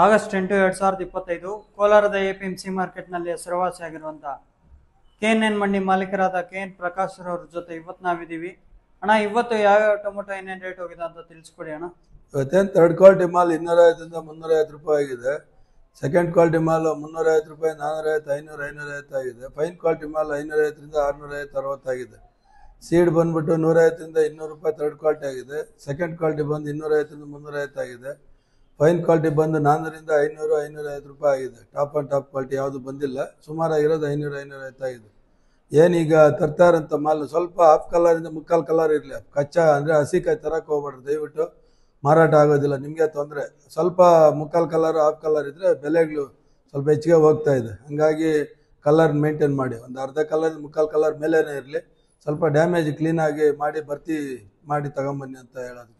August 8, 2025 ಕೋಲಾರದ APMC ಮಾರ್ಕೆಟ್ನಲ್ಲಿ ಹೆಸರುವಾಸಿಯಾಗಿರುವಂತಹ ಕೆಎನ್ಎನ್ ಮಂಡಿ ಮಾಲೀಕರಾದ ಕೆಎನ್ ಪ್ರಕಾಶ್ ಅವರ ಜೊತೆ ಇವತ್ತು ನಾವಿದ್ದೀವಿ. ಅಣ್ಣ, ಇವತ್ತು ಯಾವ ಟೊಮೊಟೊ ಏನೇನು ರೇಟ್ ಹೋಗಿದೆ ಅಂತ ತಿಳಿಸ್ಕೊಡಿ ಅಣ್ಣ. ಇವತ್ತೇನು ಥರ್ಡ್ ಕ್ವಾಲಿಟಿ ಮಾಲ್ 250 350 ರೂಪಾಯಿ ಆಗಿದೆ. ಸೆಕೆಂಡ್ ಕ್ವಾಲಿಟಿ ಮಾಲ್ 350 ರೂಪಾಯಿ, 450, 500, 550 ಆಗಿದೆ. ಫೈನ್ ಕ್ವಾಲಿಟಿ ಮಾಲ್ 550 650 60 ಆಗಿದೆ. ಸೀಡ್ ಬಂದ್ಬಿಟ್ಟು 150 200 ರೂಪಾಯಿ ಥರ್ಡ್ ಕ್ವಾಲಿಟಿ ಆಗಿದೆ. ಸೆಕೆಂಡ್ ಕ್ವಾಲಿಟಿ ಬಂದು 250 350 ಆಗಿದೆ. ಫೈನ್ ಕ್ವಾಲಿಟಿ ಬಂದು 400 500 550 ರೂಪಾಯಿ ಆಗಿದೆ. ಟಾಪ್ ಆ್ಯಂಡ್ ಟಾಪ್ ಕ್ವಾಲಿಟಿ ಯಾವುದು ಬಂದಿಲ್ಲ. ಸುಮಾರಾಗಿರೋದು 500 550 ಆಗಿದೆ. ಏನೀಗ ತರ್ತಾರಂತ ಮಾಲ್ ಸ್ವಲ್ಪ ಹಾಫ್ ಕಲರಿಂದ ಮುಕ್ಕಾಲು ಕಲರ್ ಇರಲಿ. ಕಚ್ಚಾ ಅಂದರೆ ಹಸಿಕಾಯಿ ತರಕ್ಕೆ ಹೋಗ್ಬೇಡ್ರಿ ದಯವಿಟ್ಟು, ಮಾರಾಟ ಆಗೋದಿಲ್ಲ, ನಿಮಗೆ ತೊಂದರೆ. ಸ್ವಲ್ಪ ಮುಕ್ಕಾಲು ಕಲರ್ ಹಾಫ್ ಕಲರ್ ಇದ್ದರೆ ಬೆಲೆಗಳು ಸ್ವಲ್ಪ ಹೆಚ್ಚಿಗೆ ಹೋಗ್ತಾ ಇದೆ. ಹಾಗಾಗಿ ಕಲರ್ ಮೇಂಟೈನ್ ಮಾಡಿ. ಒಂದು ಅರ್ಧ ಕಲರ್ ಮುಕ್ಕಾಲು ಕಲರ್ ಮೇಲೇ ಇರಲಿ. ಸ್ವಲ್ಪ ಡ್ಯಾಮೇಜ್ ಕ್ಲೀನಾಗಿ ಮಾಡಿ ಭರ್ತಿ ಮಾಡಿ ತಗೊಂಬನ್ನಿ ಅಂತ ಹೇಳೋದಕ್ಕೆ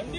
MD